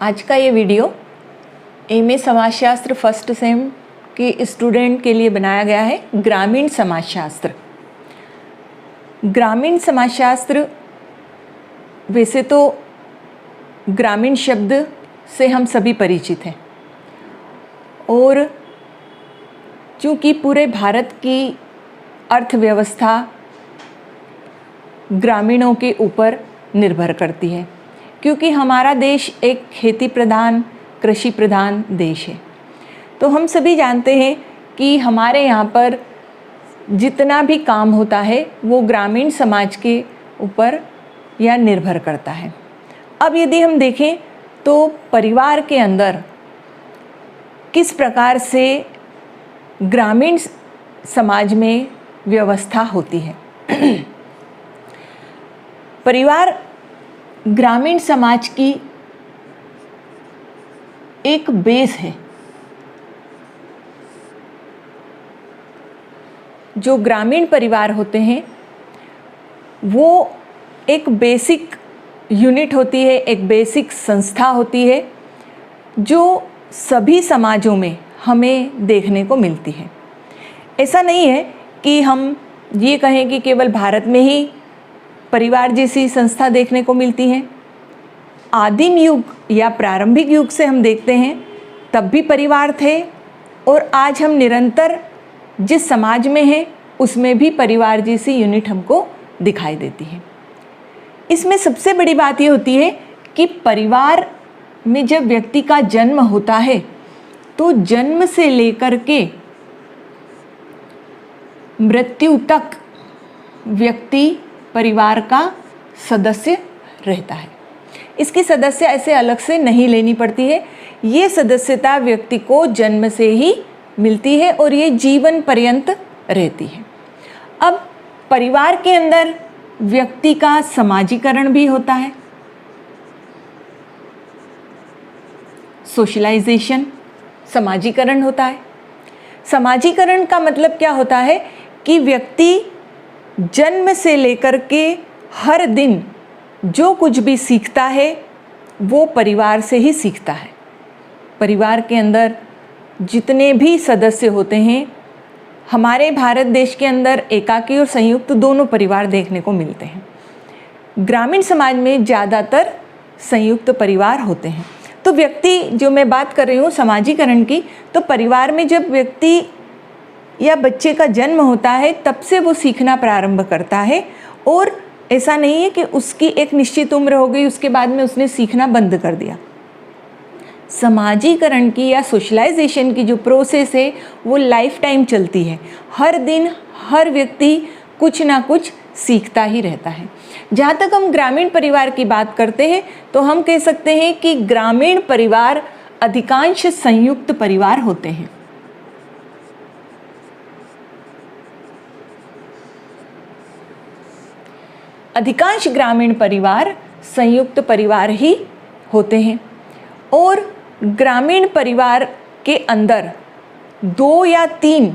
आज का ये वीडियो एमए समाजशास्त्र फर्स्ट सेम के स्टूडेंट के लिए बनाया गया है। ग्रामीण समाजशास्त्र। ग्रामीण समाजशास्त्र वैसे तो ग्रामीण शब्द से हम सभी परिचित हैं और चूँकि पूरे भारत की अर्थव्यवस्था ग्रामीणों के ऊपर निर्भर करती है, क्योंकि हमारा देश एक खेती प्रधान कृषि प्रधान देश है। तो हम सभी जानते हैं कि हमारे यहाँ पर जितना भी काम होता है वो ग्रामीण समाज के ऊपर या निर्भर करता है। अब यदि हम देखें तो परिवार के अंदर किस प्रकार से ग्रामीण समाज में व्यवस्था होती है। परिवार ग्रामीण समाज की एक बेस है। जो ग्रामीण परिवार होते हैं वो एक बेसिक यूनिट होती है, एक बेसिक संस्था होती है जो सभी समाजों में हमें देखने को मिलती है। ऐसा नहीं है कि हम ये कहें कि केवल भारत में ही परिवार जैसी संस्था देखने को मिलती हैं। आदिम युग या प्रारंभिक युग से हम देखते हैं तब भी परिवार थे और आज हम निरंतर जिस समाज में हैं उसमें भी परिवार जैसी यूनिट हमको दिखाई देती है। इसमें सबसे बड़ी बात ये होती है कि परिवार में जब व्यक्ति का जन्म होता है तो जन्म से लेकर के मृत्यु तक व्यक्ति परिवार का सदस्य रहता है। इसकी सदस्य ऐसे अलग से नहीं लेनी पड़ती है। ये सदस्यता व्यक्ति को जन्म से ही मिलती है और ये जीवन पर्यंत रहती है। अब परिवार के अंदर व्यक्ति का समाजीकरण भी होता है, सोशलाइजेशन, समाजीकरण होता है। समाजीकरण का मतलब क्या होता है कि व्यक्ति जन्म से लेकर के हर दिन जो कुछ भी सीखता है वो परिवार से ही सीखता है। परिवार के अंदर जितने भी सदस्य होते हैं, हमारे भारत देश के अंदर एकाकी और संयुक्त दोनों परिवार देखने को मिलते हैं। ग्रामीण समाज में ज़्यादातर संयुक्त परिवार होते हैं। तो व्यक्ति, जो मैं बात कर रही हूँ समाजीकरण की, तो परिवार में जब व्यक्ति या बच्चे का जन्म होता है तब से वो सीखना प्रारंभ करता है और ऐसा नहीं है कि उसकी एक निश्चित उम्र हो गई उसके बाद में उसने सीखना बंद कर दिया। समाजीकरण की या सोशलाइजेशन की जो प्रोसेस है वो लाइफ टाइम चलती है। हर दिन हर व्यक्ति कुछ ना कुछ सीखता ही रहता है। जहाँ तक हम ग्रामीण परिवार की बात करते हैं तो हम कह सकते हैं कि ग्रामीण परिवार अधिकांश संयुक्त परिवार होते हैं। अधिकांश ग्रामीण परिवार संयुक्त परिवार ही होते हैं और ग्रामीण परिवार के अंदर 2 या 3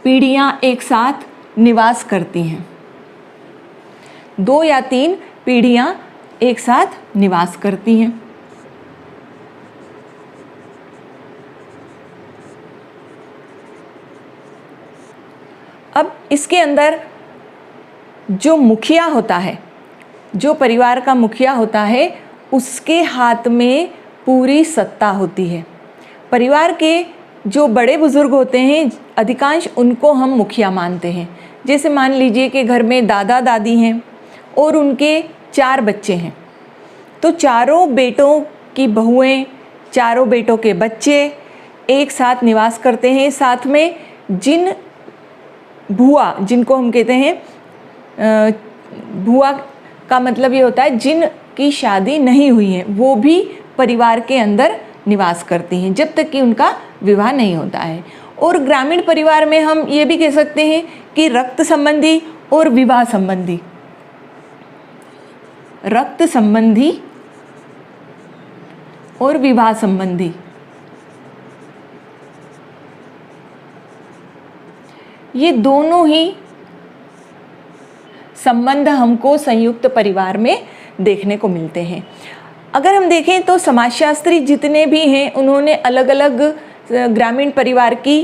पीढ़ियां एक साथ निवास करती हैं। 2 या 3 पीढ़ियां एक साथ निवास करती हैं। अब इसके अंदर जो मुखिया होता है, जो परिवार का मुखिया होता है, उसके हाथ में पूरी सत्ता होती है। परिवार के जो बड़े बुजुर्ग होते हैं अधिकांश उनको हम मुखिया मानते हैं। जैसे मान लीजिए कि घर में दादा दादी हैं और उनके 4 बच्चे हैं, तो चारों बेटों की बहुएं, चारों बेटों के बच्चे एक साथ निवास करते हैं। साथ में जिन भुआ, जिनको हम कहते हैं भुआ का मतलब ये होता है जिनकी शादी नहीं हुई है, वो भी परिवार के अंदर निवास करती हैं जब तक कि उनका विवाह नहीं होता है। और ग्रामीण परिवार में हम ये भी कह सकते हैं कि रक्त संबंधी और विवाह संबंधी, रक्त संबंधी और विवाह संबंधी ये दोनों ही संबंध हमको संयुक्त परिवार में देखने को मिलते हैं। अगर हम देखें तो समाजशास्त्री जितने भी हैं उन्होंने अलग अलग ग्रामीण परिवार की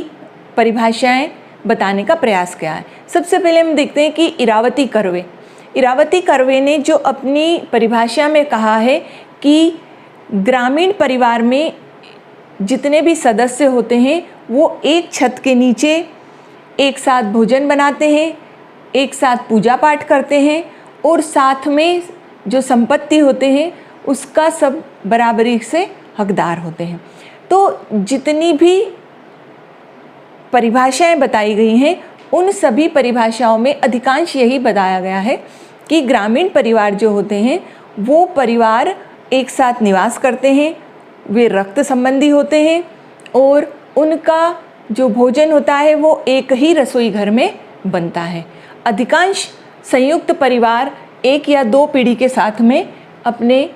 परिभाषाएं बताने का प्रयास किया है। सबसे पहले हम देखते हैं कि इरावती कर्वे ने जो अपनी परिभाषा में कहा है कि ग्रामीण परिवार में जितने भी सदस्य होते हैं वो एक छत के नीचे एक साथ भोजन बनाते हैं, एक साथ पूजा पाठ करते हैं और साथ में जो संपत्ति होते हैं उसका सब बराबरी से हकदार होते हैं। तो जितनी भी परिभाषाएं बताई गई हैं उन सभी परिभाषाओं में अधिकांश यही बताया गया है कि ग्रामीण परिवार जो होते हैं वो परिवार एक साथ निवास करते हैं, वे रक्त संबंधी होते हैं और उनका जो भोजन होता है वो एक ही रसोई घर में बनता है। अधिकांश संयुक्त परिवार एक या दो पीढ़ी के साथ में अपने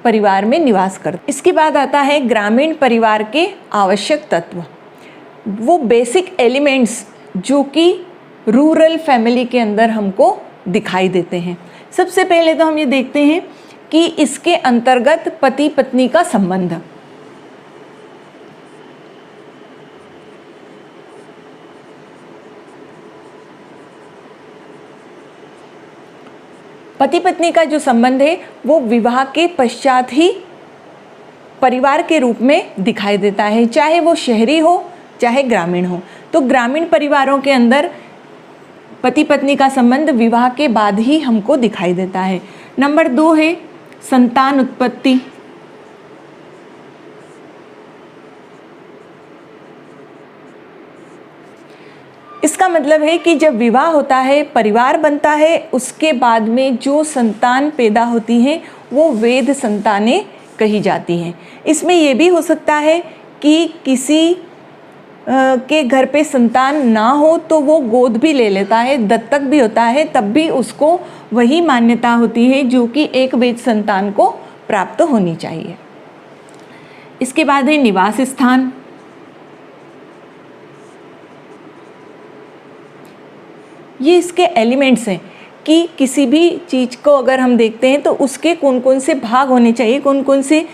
परिवार में निवास करते। इसके बाद आता है ग्रामीण परिवार के आवश्यक तत्व, वो बेसिक एलिमेंट्स जो कि रूरल फैमिली के अंदर हमको दिखाई देते हैं। सबसे पहले तो हम ये देखते हैं कि इसके अंतर्गत पति पत्नी का संबंध, पति पत्नी का जो संबंध है वो विवाह के पश्चात ही परिवार के रूप में दिखाई देता है, चाहे वो शहरी हो चाहे ग्रामीण हो। तो ग्रामीण परिवारों के अंदर पति पत्नी का संबंध विवाह के बाद ही हमको दिखाई देता है। नंबर 2 है संतान उत्पत्ति। इसका मतलब है कि जब विवाह होता है, परिवार बनता है, उसके बाद में जो संतान पैदा होती हैं वो वेद संतानें कही जाती हैं। इसमें यह भी हो सकता है कि किसी के घर पे संतान ना हो तो वो गोद भी ले लेता है, दत्तक भी होता है, तब भी उसको वही मान्यता होती है जो कि एक वेद संतान को प्राप्त होनी चाहिए। इसके बाद है निवास स्थान। ये इसके एलिमेंट्स हैं कि किसी भी चीज़ को अगर हम देखते हैं तो उसके कौन कौन से भाग होने चाहिए, कौन कौन से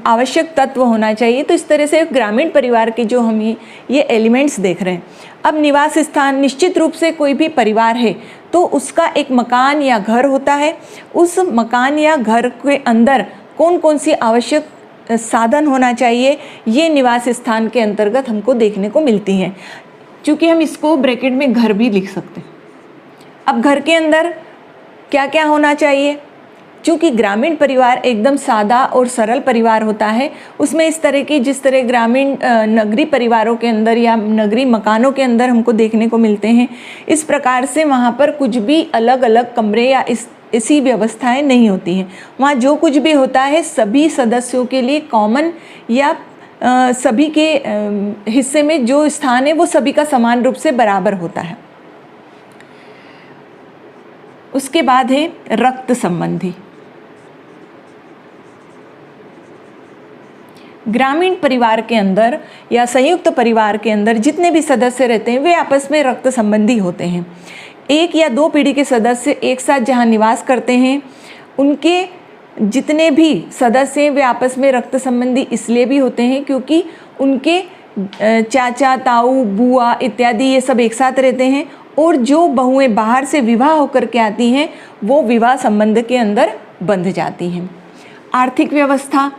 आवश्यक तत्व होना चाहिए। तो इस तरह से ग्रामीण परिवार के जो हम ये एलिमेंट्स देख रहे हैं। अब निवास स्थान, निश्चित रूप से कोई भी परिवार है तो उसका एक मकान या घर होता है। उस मकान या घर के अंदर कौन कौन सी आवश्यक साधन होना चाहिए, ये निवास स्थान के अंतर्गत हमको देखने को मिलती हैं। चूँकि हम इसको ब्रैकेट में घर भी लिख सकते हैं। अब घर के अंदर क्या क्या होना चाहिए, चूँकि ग्रामीण परिवार एकदम सादा और सरल परिवार होता है, उसमें इस तरह की जिस तरह ग्रामीण नगरीय परिवारों के अंदर या नगरीय मकानों के अंदर हमको देखने को मिलते हैं, इस प्रकार से वहाँ पर कुछ भी अलग अलग कमरे या ऐसी व्यवस्थाएं नहीं होती हैं। वहाँ जो कुछ भी होता है सभी सदस्यों के लिए कॉमन या सभी के हिस्से में जो स्थान है वो सभी का समान रूप से बराबर होता है। उसके बाद है रक्त संबंधी। ग्रामीण परिवार के अंदर या संयुक्त परिवार के अंदर जितने भी सदस्य रहते हैं वे आपस में रक्त संबंधी होते हैं। एक या दो पीढ़ी के सदस्य एक साथ जहाँ निवास करते हैं, उनके जितने भी सदस्य हैं वे आपस में रक्त संबंधी इसलिए भी होते हैं क्योंकि उनके चाचा, ताऊ, बुआ इत्यादि ये सब एक साथ रहते हैं और जो बहुएं बाहर से विवाह होकर के आती हैं वो विवाह संबंध के अंदर बंध जाती हैं। आर्थिक व्यवस्था,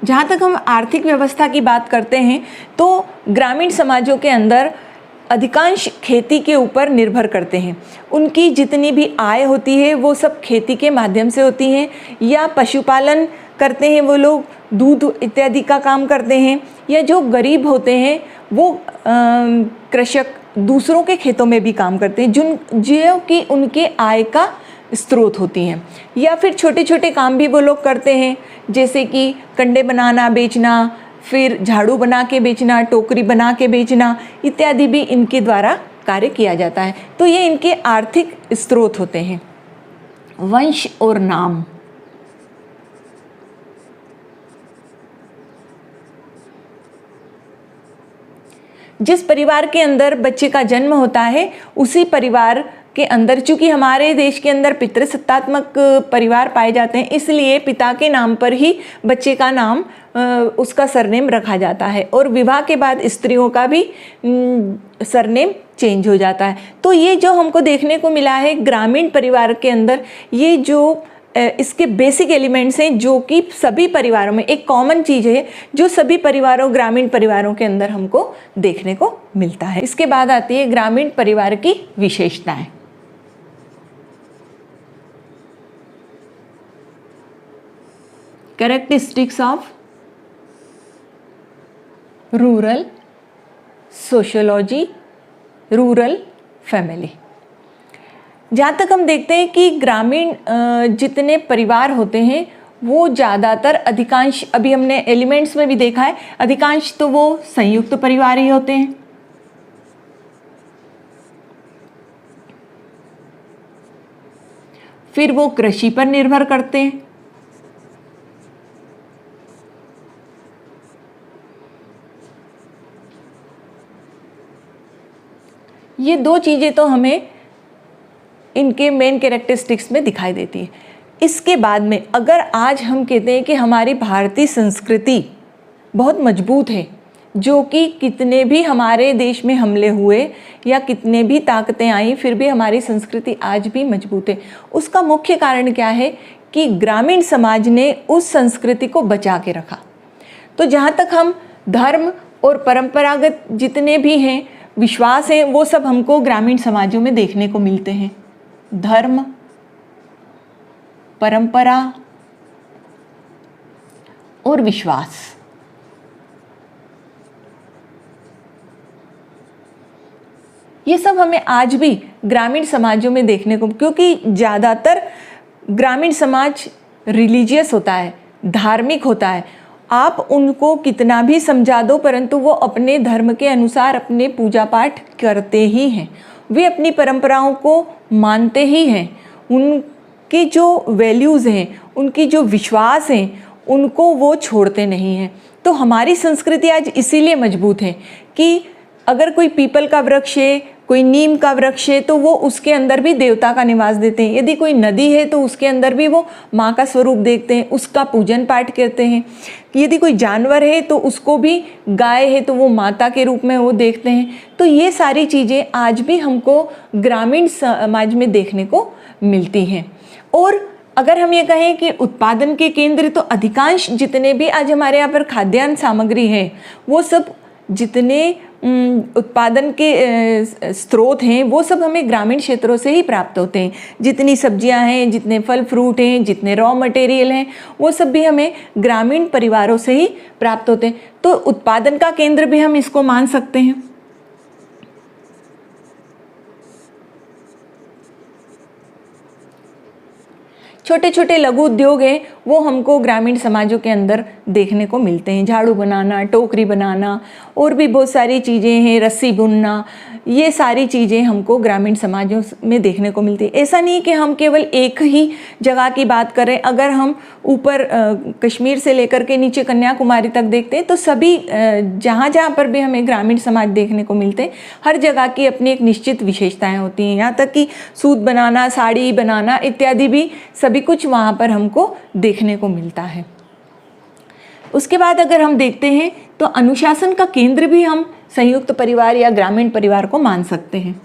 जहाँ तक हम आर्थिक व्यवस्था की बात करते हैं तो ग्रामीण समाजों के अंदर अधिकांश खेती के ऊपर निर्भर करते हैं। उनकी जितनी भी आय होती है वो सब खेती के माध्यम से होती हैं या पशुपालन करते हैं, वो लोग दूध इत्यादि का काम करते हैं, या जो गरीब होते हैं वो कृषक दूसरों के खेतों में भी काम करते हैं जो कि उनके आय का स्रोत होती हैं। या फिर छोटे छोटे काम भी वो लोग करते हैं जैसे कि कंडे बनाना, बेचना, फिर झाड़ू बना के बेचना, टोकरी बना के बेचना इत्यादि भी इनके द्वारा कार्य किया जाता है। तो ये इनके आर्थिक स्रोत होते हैं। वंश और नाम, जिस परिवार के अंदर बच्चे का जन्म होता है उसी परिवार के अंदर, चूंकि हमारे देश के अंदर पितृसत्तात्मक परिवार पाए जाते हैं, इसलिए पिता के नाम पर ही बच्चे का नाम उसका सरनेम रखा जाता है और विवाह के बाद स्त्रियों का भी सरनेम चेंज हो जाता है। तो ये जो हमको देखने को मिला है ग्रामीण परिवार के अंदर, ये जो इसके बेसिक एलिमेंट्स हैं जो कि सभी परिवारों में एक कॉमन चीज़ है जो सभी परिवारों ग्रामीण परिवारों के अंदर हमको देखने को मिलता है। इसके बाद आती है ग्रामीण परिवार की विशेषताएं। Characteristics of rural sociology, rural family. जहाँ तक हम देखते हैं कि ग्रामीण जितने परिवार होते हैं वो ज़्यादातर अधिकांश, अभी हमने एलिमेंट्स में भी देखा है, अधिकांश तो वो संयुक्त परिवार ही होते हैं। फिर वो कृषि पर निर्भर करते हैं। ये दो चीज़ें तो हमें इनके मेन कैरेक्टरिस्टिक्स में दिखाई देती है। इसके बाद में अगर आज हम कहते हैं कि हमारी भारतीय संस्कृति बहुत मजबूत है, जो कि कितने भी हमारे देश में हमले हुए या कितने भी ताकतें आई फिर भी हमारी संस्कृति आज भी मजबूत है, उसका मुख्य कारण क्या है कि ग्रामीण समाज ने उस संस्कृति को बचा के रखा। तो जहाँ तक हम धर्म और परंपरागत जितने भी हैं विश्वास हैं वो सब हमको ग्रामीण समाजों में देखने को मिलते हैं। धर्म, परंपरा और विश्वास, ये सब हमें आज भी ग्रामीण समाजों में देखने को, क्योंकि ज़्यादातर ग्रामीण समाज रिलीजियस होता है, धार्मिक होता है। आप उनको कितना भी समझा दो परंतु वो अपने धर्म के अनुसार अपने पूजा पाठ करते ही हैं, वे अपनी परंपराओं को मानते ही हैं। उनकी जो वैल्यूज़ हैं, उनकी जो विश्वास हैं, उनको वो छोड़ते नहीं हैं। तो हमारी संस्कृति आज इसीलिए मजबूत है कि अगर कोई पीपल का वृक्ष है, कोई नीम का वृक्ष है, तो वो उसके अंदर भी देवता का निवास देते हैं। यदि कोई नदी है तो उसके अंदर भी वो माँ का स्वरूप देखते हैं, उसका पूजन पाठ करते हैं। यदि कोई जानवर है तो उसको भी, गाय है तो वो माता के रूप में वो देखते हैं। तो ये सारी चीज़ें आज भी हमको ग्रामीण समाज में देखने को मिलती हैं। और अगर हम ये कहें कि उत्पादन के केंद्र, तो अधिकांश जितने भी आज हमारे यहाँ पर खाद्यान्न सामग्री है वो सब, जितने उत्पादन के स्रोत हैं वो सब हमें ग्रामीण क्षेत्रों से ही प्राप्त होते हैं। जितनी सब्जियां हैं, जितने फल फ्रूट हैं, जितने रॉ मटेरियल हैं, वो सब भी हमें ग्रामीण परिवारों से ही प्राप्त होते हैं। तो उत्पादन का केंद्र भी हम इसको मान सकते हैं। छोटे छोटे लघु उद्योग हैं वो हमको ग्रामीण समाजों के अंदर देखने को मिलते हैं। झाड़ू बनाना, टोकरी बनाना और भी बहुत सारी चीज़ें हैं, रस्सी बुनना, ये सारी चीज़ें हमको ग्रामीण समाजों में देखने को मिलती है। ऐसा नहीं कि हम केवल एक ही जगह की बात करें। अगर हम ऊपर कश्मीर से लेकर के नीचे कन्याकुमारी तक देखते हैं तो सभी जहाँ जहाँ पर भी हमें ग्रामीण समाज देखने को मिलते हैं, हर जगह की अपनी एक निश्चित विशेषताएँ होती हैं। यहाँ तक कि सूत बनाना, साड़ी बनाना इत्यादि भी सभी कुछ वहाँ पर हमको देखने को मिलता है। उसके बाद अगर हम देखते हैं तो अनुशासन का केंद्र भी हम संयुक्त परिवार या ग्रामीण परिवार को मान सकते हैं।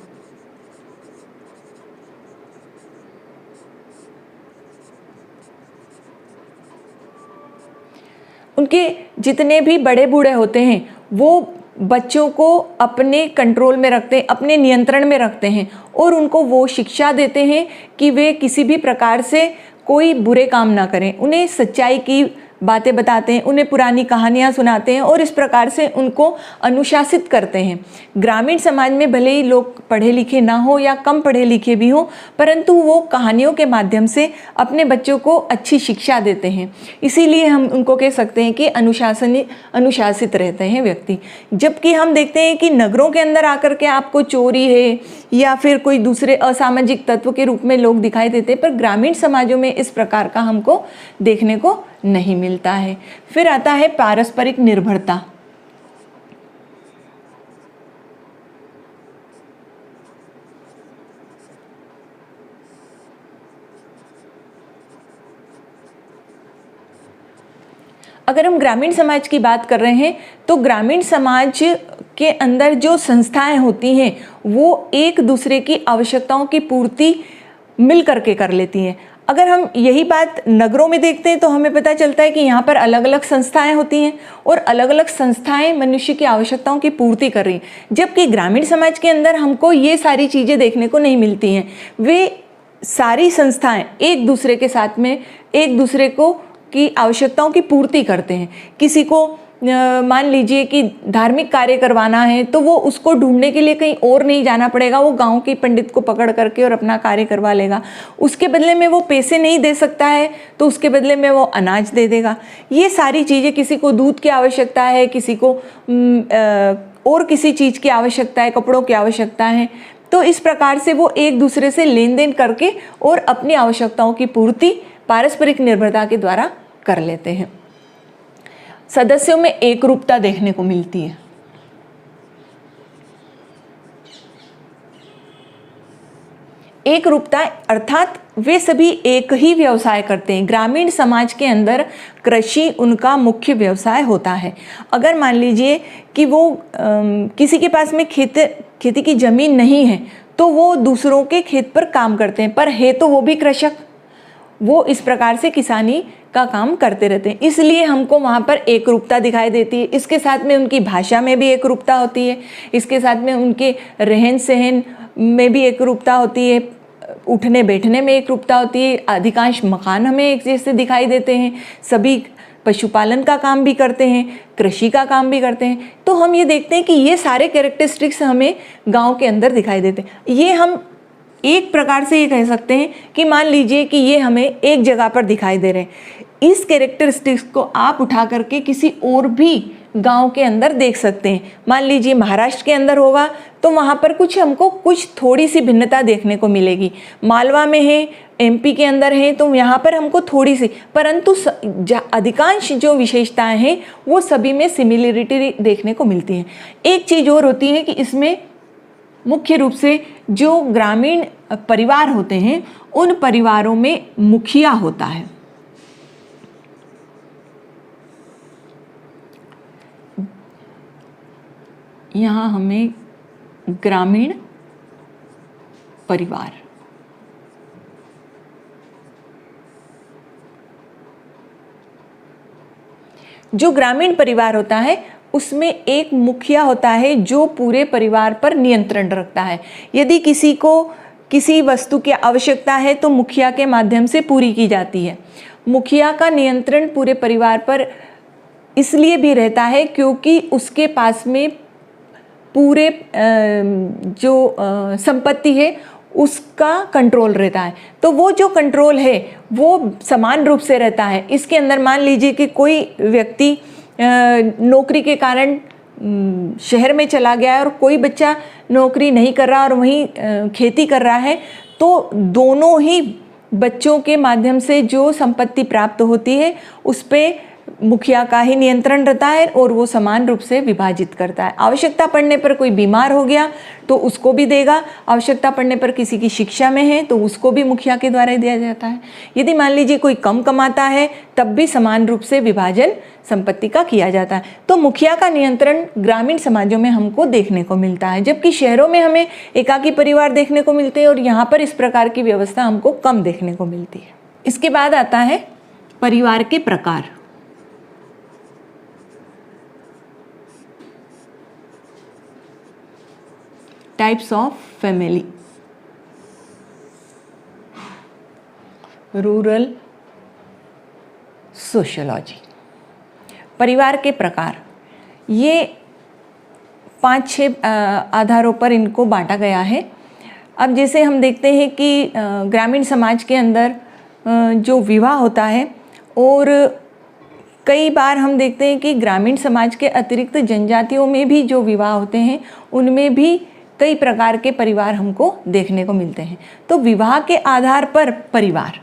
उनके जितने भी बड़े बूढ़े होते हैं वो बच्चों को अपने कंट्रोल में रखते हैं, अपने नियंत्रण में रखते हैं और उनको वो शिक्षा देते हैं कि वे किसी भी प्रकार से कोई बुरे काम ना करें। उन्हें सच्चाई की बातें बताते हैं, उन्हें पुरानी कहानियाँ सुनाते हैं और इस प्रकार से उनको अनुशासित करते हैं। ग्रामीण समाज में भले ही लोग पढ़े लिखे ना हो या कम पढ़े लिखे भी हों, परंतु वो कहानियों के माध्यम से अपने बच्चों को अच्छी शिक्षा देते हैं। इसीलिए हम उनको कह सकते हैं कि अनुशासित रहते हैं व्यक्ति। जबकि हम देखते हैं कि नगरों के अंदर आकर के आपको चोरी है या फिर कोई दूसरे असामाजिक तत्व के रूप में लोग दिखाई देते हैं, पर ग्रामीण समाजों में इस प्रकार का हमको देखने को नहीं मिलता है। फिर आता है पारस्परिक निर्भरता। अगर हम ग्रामीण समाज की बात कर रहे हैं तो ग्रामीण समाज के अंदर जो संस्थाएं होती हैं वो एक दूसरे की आवश्यकताओं की पूर्ति मिल करके कर लेती हैं। अगर हम यही बात नगरों में देखते हैं तो हमें पता चलता है कि यहाँ पर अलग अलग संस्थाएं होती हैं और अलग अलग संस्थाएं मनुष्य की आवश्यकताओं की पूर्ति कर रही हैं, जबकि ग्रामीण समाज के अंदर हमको ये सारी चीज़ें देखने को नहीं मिलती हैं। वे सारी संस्थाएं एक दूसरे के साथ में एक दूसरे को की आवश्यकताओं की पूर्ति करते हैं। किसी को मान लीजिए कि धार्मिक कार्य करवाना है तो वो उसको ढूंढने के लिए कहीं और नहीं जाना पड़ेगा, वो गांव के पंडित को पकड़ करके और अपना कार्य करवा लेगा। उसके बदले में वो पैसे नहीं दे सकता है तो उसके बदले में वो अनाज दे देगा। ये सारी चीज़ें, किसी को दूध की आवश्यकता है, किसी को और किसी चीज़ की आवश्यकता है, कपड़ों की आवश्यकता है, तो इस प्रकार से वो एक दूसरे से लेन देन करके और अपनी आवश्यकताओं की पूर्ति पारस्परिक निर्भरता के द्वारा कर लेते हैं। सदस्यों में एकरूपता देखने को मिलती है। एकरूपता अर्थात वे सभी एक ही व्यवसाय करते हैं। ग्रामीण समाज के अंदर कृषि उनका मुख्य व्यवसाय होता है। अगर मान लीजिए कि वो किसी के पास में खेती की जमीन नहीं है तो वो दूसरों के खेत पर काम करते हैं, पर है तो वो भी कृषक, वो इस प्रकार से किसानी का काम करते रहते हैं। इसलिए हमको वहाँ पर एकरूपता दिखाई देती है। इसके साथ में उनकी भाषा में भी एकरूपता होती है, इसके साथ में उनके रहन सहन में भी एकरूपता होती है, उठने बैठने में एकरूपता होती है। अधिकांश मकान हमें एक जैसे दिखाई देते हैं, सभी पशुपालन का काम भी करते हैं, कृषि का काम भी करते हैं। तो हम ये देखते हैं कि ये सारे कैरेक्टरिस्टिक्स हमें गाँव के अंदर दिखाई देते हैं। ये हम एक प्रकार से ये कह सकते हैं कि मान लीजिए कि ये हमें एक जगह पर दिखाई दे रहे हैं। इस कैरेक्टरिस्टिक्स को आप उठा करके किसी और भी गांव के अंदर देख सकते हैं। मान लीजिए महाराष्ट्र के अंदर होगा तो वहाँ पर हमको कुछ थोड़ी सी भिन्नता देखने को मिलेगी। मालवा में है, एमपी के अंदर है तो यहाँ पर हमको थोड़ी सी, परंतु अधिकांश जो विशेषताएं हैं वो सभी में सिमिलरिटी देखने को मिलती हैं। एक चीज़ और होती है कि इसमें मुख्य रूप से जो ग्रामीण परिवार होते हैं उन परिवारों में मुखिया होता है। यहाँ हमें ग्रामीण परिवार, जो ग्रामीण परिवार होता है उसमें एक मुखिया होता है जो पूरे परिवार पर नियंत्रण रखता है। यदि किसी को किसी वस्तु की आवश्यकता है तो मुखिया के माध्यम से पूरी की जाती है। मुखिया का नियंत्रण पूरे परिवार पर इसलिए भी रहता है क्योंकि उसके पास में पूरे जो संपत्ति है उसका कंट्रोल रहता है। तो वो जो कंट्रोल है वो समान रूप से रहता है। इसके अंदर मान लीजिए कि कोई व्यक्ति नौकरी के कारण शहर में चला गया है और कोई बच्चा नौकरी नहीं कर रहा और वहीं खेती कर रहा है, तो दोनों ही बच्चों के माध्यम से जो संपत्ति प्राप्त होती है उस पर मुखिया का ही नियंत्रण रहता है और वो समान रूप से विभाजित करता है। आवश्यकता पड़ने पर कोई बीमार हो गया तो उसको भी देगा, आवश्यकता पड़ने पर किसी की शिक्षा में है तो उसको भी मुखिया के द्वारा दिया जाता है। यदि मान लीजिए कोई कम कमाता है तब भी समान रूप से विभाजन संपत्ति का किया जाता है। तो मुखिया का नियंत्रण ग्रामीण समाजों में हमको देखने को मिलता है, जबकि शहरों में हमें एकाकी परिवार देखने को मिलते हैं और यहाँ पर इस प्रकार की व्यवस्था हमको कम देखने को मिलती है। इसके बाद आता है परिवार के प्रकार। Types of family. Rural sociology. परिवार के प्रकार, ये 5-6 आधारों पर इनको बांटा गया है। अब जैसे हम देखते हैं कि ग्रामीण समाज के अंदर जो विवाह होता है, और कई बार हम देखते हैं कि ग्रामीण समाज के अतिरिक्त जनजातियों में भी जो विवाह होते हैं उनमें भी कई प्रकार के परिवार हमको देखने को मिलते हैं। तो विवाह के आधार पर परिवार,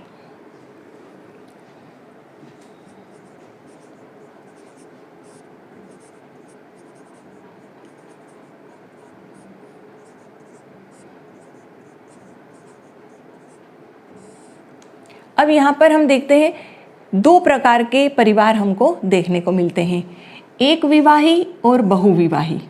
अब यहाँ पर हम देखते हैं दो प्रकार के परिवार हमको देखने को मिलते हैं, एक विवाही और बहुविवाही।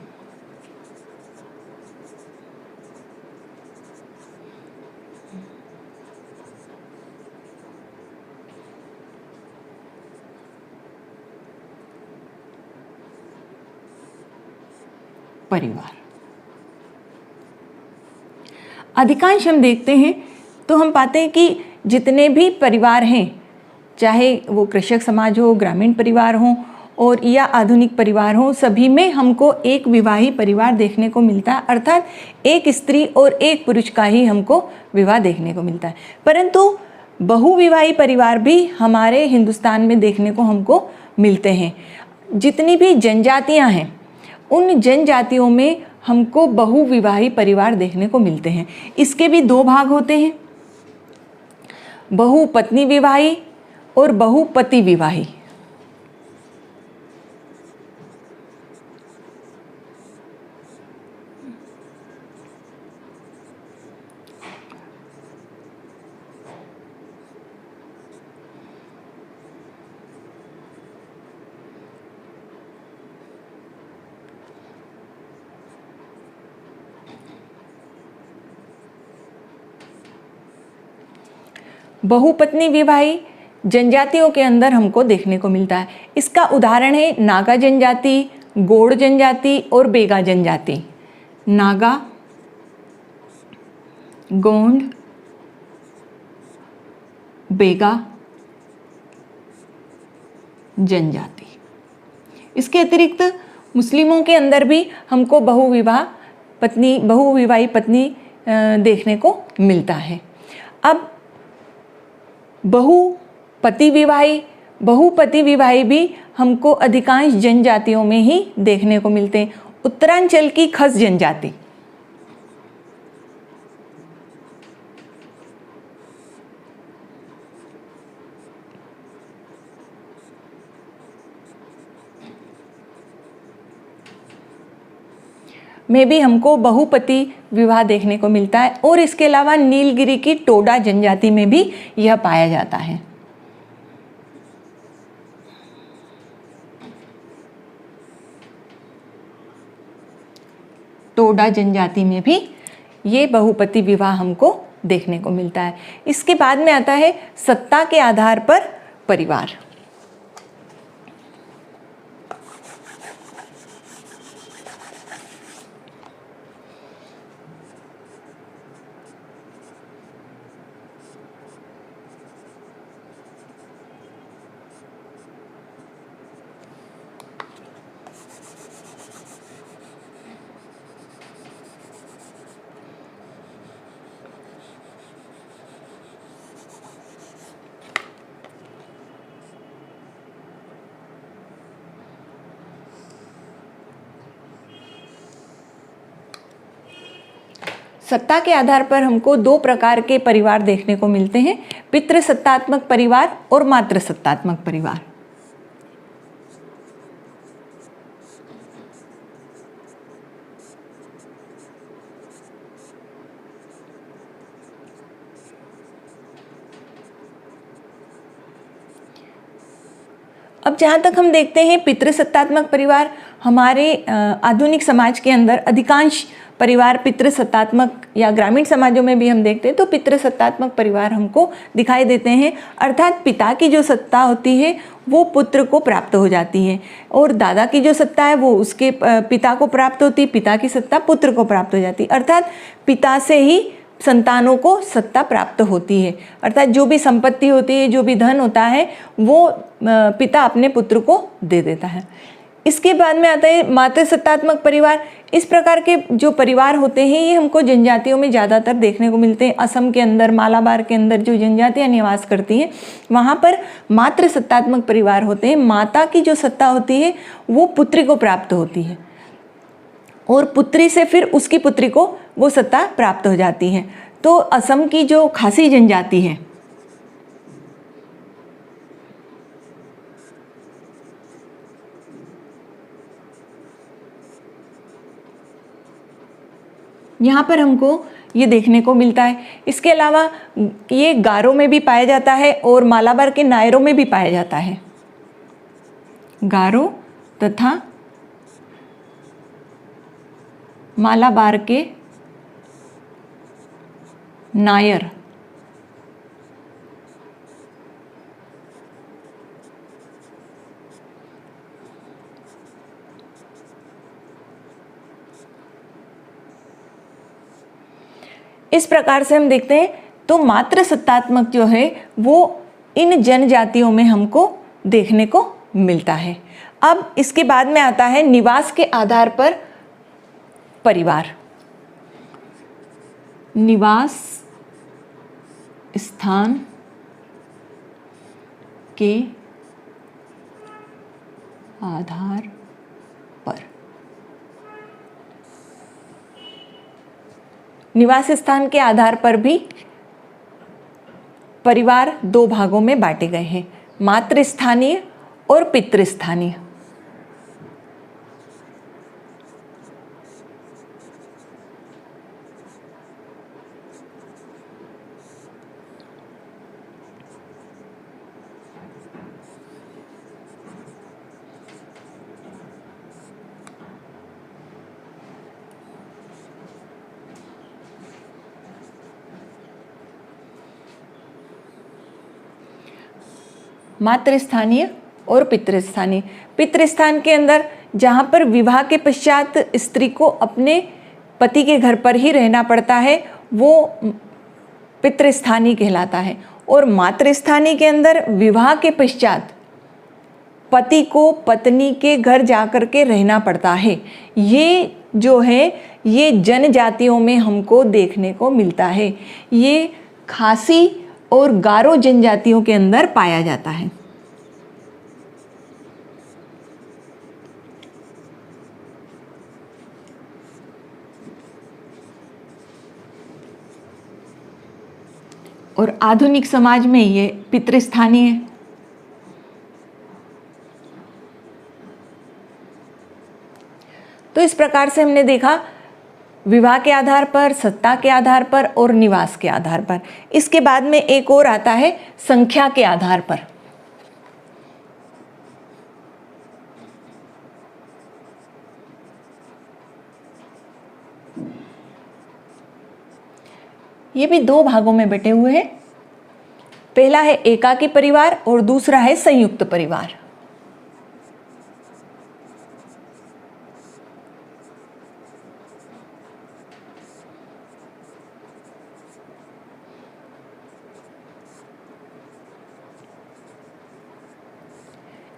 परिवार अधिकांश हम देखते हैं तो हम पाते हैं कि जितने भी परिवार हैं, चाहे वो कृषक समाज हो, ग्रामीण परिवार हो और या आधुनिक परिवार हो, सभी में हमको एक विवाही परिवार देखने को मिलता है, अर्थात एक स्त्री और एक पुरुष का ही हमको विवाह देखने को मिलता है। परंतु बहुविवाही परिवार भी हमारे हिंदुस्तान में देखने को हमको मिलते हैं। जितनी भी जनजातियां हैं उन जनजातियों में हमको बहुविवाही परिवार देखने को मिलते हैं। इसके भी दो भाग होते हैं, बहुपत्नी विवाही और बहुपति विवाही। बहुपत्नी विवाही जनजातियों के अंदर हमको देखने को मिलता है। इसका उदाहरण है नागा जनजाति, गोंड जनजाति और बेगा जनजाति। नागा, गोंड, बेगा जनजाति। इसके अतिरिक्त मुस्लिमों के अंदर भी हमको बहुविवाही पत्नी देखने को मिलता है। अब बहुपति विवाही भी हमको अधिकांश जनजातियों में ही देखने को मिलते हैं। उत्तरांचल की खस जनजाति, में भी हमको बहुपति विवाह देखने को मिलता है और इसके अलावा नीलगिरी की टोडा जनजाति में भी यह पाया जाता है। टोडा जनजाति में भी ये बहुपति विवाह हमको देखने को मिलता है। इसके बाद में आता है सत्ता के आधार पर परिवार। सत्ता के आधार पर हमको दो प्रकार के परिवार देखने को मिलते हैं, पितृसत्तात्मक परिवार और मातृसत्तात्मक परिवार। अब जहाँ तक हम देखते हैं पितृसत्तात्मक परिवार, हमारे आधुनिक समाज के अंदर अधिकांश परिवार पितृसत्तात्मक या ग्रामीण समाजों में भी हम देखते हैं तो पितृसत्तात्मक परिवार हमको दिखाई देते हैं। अर्थात पिता की जो सत्ता होती है वो पुत्र को प्राप्त हो जाती है और दादा की जो सत्ता है वो उसके पिता को प्राप्त होती है, पिता की सत्ता पुत्र को प्राप्त हो जाती है। अर्थात पिता से ही संतानों को सत्ता प्राप्त होती है। अर्थात जो भी संपत्ति होती है, जो भी धन होता है वो पिता अपने पुत्र को दे देता है। इसके बाद में आता है मातृसत्तात्मक परिवार। इस प्रकार के जो परिवार होते हैं ये हमको जनजातियों में ज़्यादातर देखने को मिलते हैं। असम के अंदर, मालाबार के अंदर जो जनजातियां निवास करती हैं वहाँ पर मातृसत्तात्मक परिवार होते हैं। माता की जो सत्ता होती है वो पुत्री को प्राप्त होती है और पुत्री से फिर उसकी पुत्री को वो सत्ता प्राप्त हो जाती है। तो असम की जो खासी जनजाति है यहाँ पर हमको ये देखने को मिलता है। इसके अलावा ये गारो में भी पाया जाता है और मालाबार के नायरों में भी पाया जाता है। गारो तथा मालाबार के नायर इस प्रकार से हम देखते हैं। तो मात्र सत्तात्मक जो है वो इन जनजातियों में हमको देखने को मिलता है। अब इसके बाद में आता है निवास के आधार पर परिवार। निवास स्थान के आधार पर। निवास स्थान के आधार पर भी परिवार दो भागों में बांटे गए हैं, मातृस्थानीय और पितृस्थानीय। मातृस्थानीय और पितृस्थानीय। पितृस्थान के अंदर जहाँ पर विवाह के पश्चात स्त्री को अपने पति के घर पर ही रहना पड़ता है वो पितृस्थानीय कहलाता है। और मातृस्थानीय के अंदर विवाह के पश्चात पति को पत्नी के घर जाकर के रहना पड़ता है। ये जो है ये जनजातियों में हमको देखने को मिलता है। ये खासी और गारो जनजातियों के अंदर पाया जाता है। और आधुनिक समाज में ये पितृस्थानीय है। तो इस प्रकार से हमने देखा विवाह के आधार पर, सत्ता के आधार पर और निवास के आधार पर। इसके बाद में एक और आता है संख्या के आधार पर। ये भी दो भागों में बटे हुए हैं। पहला है एकाकी परिवार और दूसरा है संयुक्त परिवार।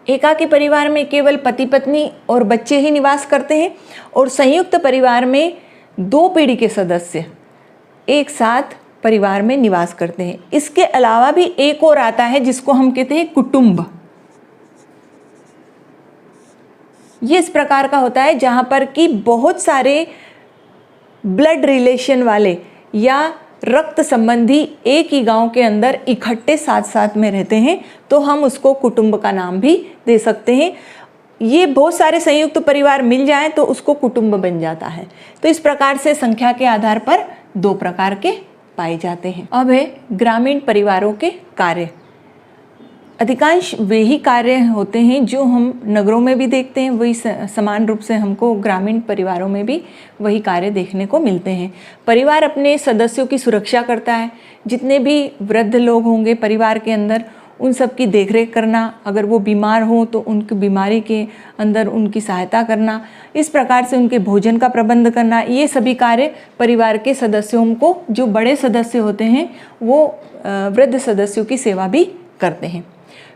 एकाकी परिवार में केवल पति पत्नी और बच्चे ही निवास करते हैं और संयुक्त परिवार में दो पीढ़ी के सदस्य एक साथ परिवार में निवास करते हैं। इसके अलावा भी एक और आता है जिसको हम कहते हैं कुटुंब। ये इस प्रकार का होता है जहां पर कि बहुत सारे ब्लड रिलेशन वाले या रक्त संबंधी एक ही गांव के अंदर इकट्ठे साथ साथ में रहते हैं, तो हम उसको कुटुंब का नाम भी दे सकते हैं। ये बहुत सारे संयुक्त परिवार मिल जाएं तो उसको कुटुंब बन जाता है। तो इस प्रकार से संख्या के आधार पर दो प्रकार के पाए जाते हैं। अब है ग्रामीण परिवारों के कार्य। अधिकांश वे ही कार्य होते हैं जो हम नगरों में भी देखते हैं, वही समान रूप से हमको ग्रामीण परिवारों में भी वही कार्य देखने को मिलते हैं। परिवार अपने सदस्यों की सुरक्षा करता है। जितने भी वृद्ध लोग होंगे परिवार के अंदर उन सब की देखरेख करना, अगर वो बीमार हो तो उनकी बीमारी के अंदर उनकी सहायता करना, इस प्रकार से उनके भोजन का प्रबंध करना, ये सभी कार्य परिवार के सदस्यों को, जो बड़े सदस्य होते हैं वो वृद्ध सदस्यों की सेवा भी करते हैं।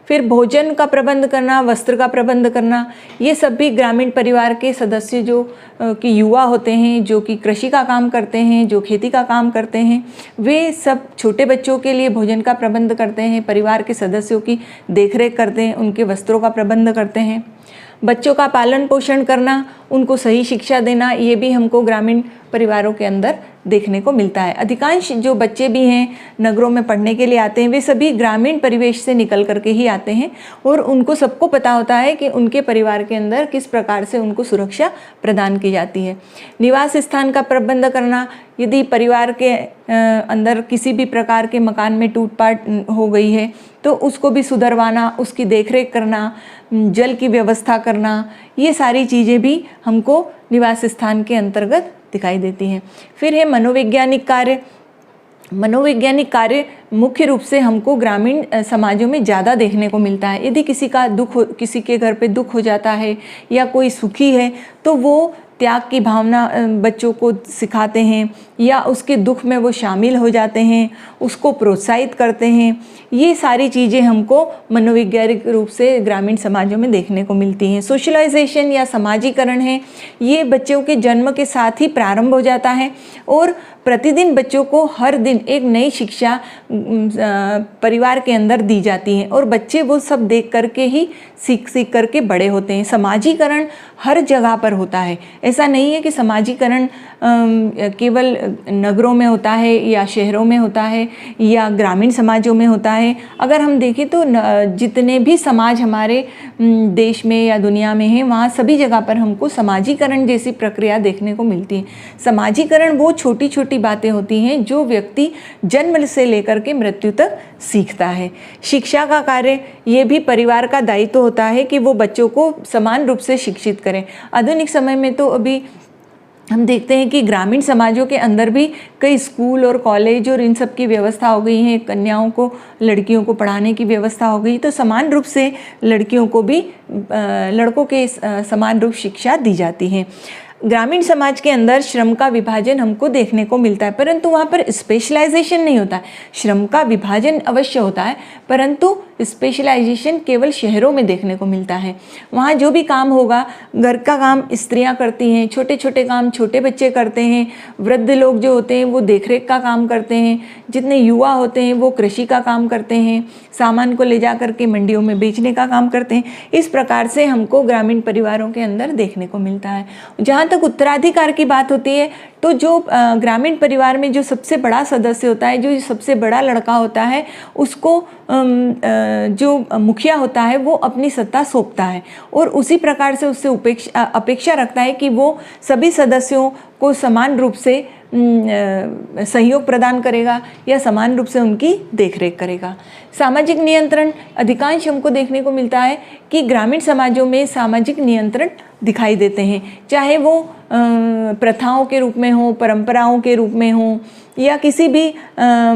फिर भोजन का प्रबंध करना, वस्त्र का प्रबंध करना, ये सब भी ग्रामीण परिवार के सदस्य जो कि युवा होते हैं, जो कि कृषि का काम करते हैं, जो खेती का काम करते हैं, वे सब छोटे बच्चों के लिए भोजन का प्रबंध करते हैं, परिवार के सदस्यों की देखरेख करते हैं, उनके वस्त्रों का प्रबंध करते हैं। बच्चों का पालन पोषण करना, उनको सही शिक्षा देना, ये भी हमको ग्रामीण परिवारों के अंदर देखने को मिलता है। अधिकांश जो बच्चे भी हैं नगरों में पढ़ने के लिए आते हैं, वे सभी ग्रामीण परिवेश से निकल करके ही आते हैं और उनको सबको पता होता है कि उनके परिवार के अंदर किस प्रकार से उनको सुरक्षा प्रदान की जाती है। निवास स्थान का प्रबंध करना, यदि परिवार के अंदर किसी भी प्रकार के मकान में टूट-पाट हो गई है तो उसको भी सुधरवाना, उसकी देखरेख करना, जल की व्यवस्था करना, ये सारी चीज़ें भी हमको निवास स्थान के अंतर्गत दिखाई देती हैं। फिर है मनोवैज्ञानिक कार्य। मनोवैज्ञानिक कार्य मुख्य रूप से हमको ग्रामीण समाजों में ज़्यादा देखने को मिलता है। यदि किसी के घर पे दुख हो जाता है या कोई सुखी है तो वो त्याग की भावना बच्चों को सिखाते हैं या उसके दुख में वो शामिल हो जाते हैं, उसको प्रोत्साहित करते हैं। ये सारी चीज़ें हमको मनोवैज्ञानिक रूप से ग्रामीण समाजों में देखने को मिलती हैं। सोशलाइजेशन या समाजीकरण है, ये बच्चों के जन्म के साथ ही प्रारंभ हो जाता है और प्रतिदिन बच्चों को हर दिन एक नई शिक्षा परिवार के अंदर दी जाती है और बच्चे वो सब देख करके ही सीख करके बड़े होते हैं। समाजीकरण हर जगह पर होता है। ऐसा नहीं है कि समाजीकरण केवल नगरों में होता है या शहरों में होता है या ग्रामीण समाजों में होता है। अगर हम देखें तो जितने भी समाज हमारे देश में या दुनिया में हैं, वहाँ सभी जगह पर हमको समाजीकरण जैसी प्रक्रिया देखने को मिलती है। समाजीकरण वो छोटी छोटी बातें होती हैं जो व्यक्ति जन्म से लेकर के मृत्यु तक सीखता है। शिक्षा का कार्य, ये भी परिवार का दायित्व होता है कि वो बच्चों को समान रूप से शिक्षित करें। आधुनिक समय में तो अभी हम देखते हैं कि ग्रामीण समाजों के अंदर भी कई स्कूल और कॉलेज और इन सब की व्यवस्था हो गई है। कन्याओं को, लड़कियों को पढ़ाने की व्यवस्था हो गई, तो समान रूप से लड़कियों को भी लड़कों के समान रूप शिक्षा दी जाती है। ग्रामीण समाज के अंदर श्रम का विभाजन हमको देखने को मिलता है, परंतु वहाँ पर स्पेशलाइजेशन नहीं होता है। श्रम का विभाजन अवश्य होता है, परंतु स्पेशलाइजेशन केवल शहरों में देखने को मिलता है। वहाँ जो भी काम होगा, घर का काम स्त्रियाँ करती हैं, छोटे छोटे काम छोटे बच्चे करते हैं, वृद्ध लोग जो होते हैं वो देखरेख का काम करते हैं, जितने युवा होते हैं वो कृषि का काम करते हैं, सामान को ले जा करके मंडियों में बेचने का काम करते हैं। इस प्रकार से हमको ग्रामीण परिवारों के अंदर देखने को मिलता है। जहाँ तक उत्तराधिकार की बात होती है तो जो ग्रामीण परिवार में जो सबसे बड़ा सदस्य होता है, जो सबसे बड़ा लड़का होता है, उसको जो मुखिया होता है वो अपनी सत्ता सौंपता है और उसी प्रकार से उससे अपेक्षा रखता है कि वो सभी सदस्यों को समान रूप से सहयोग प्रदान करेगा या समान रूप से उनकी देखरेख करेगा। सामाजिक नियंत्रण, अधिकांश हमको देखने को मिलता है कि ग्रामीण समाजों में सामाजिक नियंत्रण दिखाई देते हैं, चाहे वो प्रथाओं के रूप में हो, परंपराओं के रूप में हो या किसी भी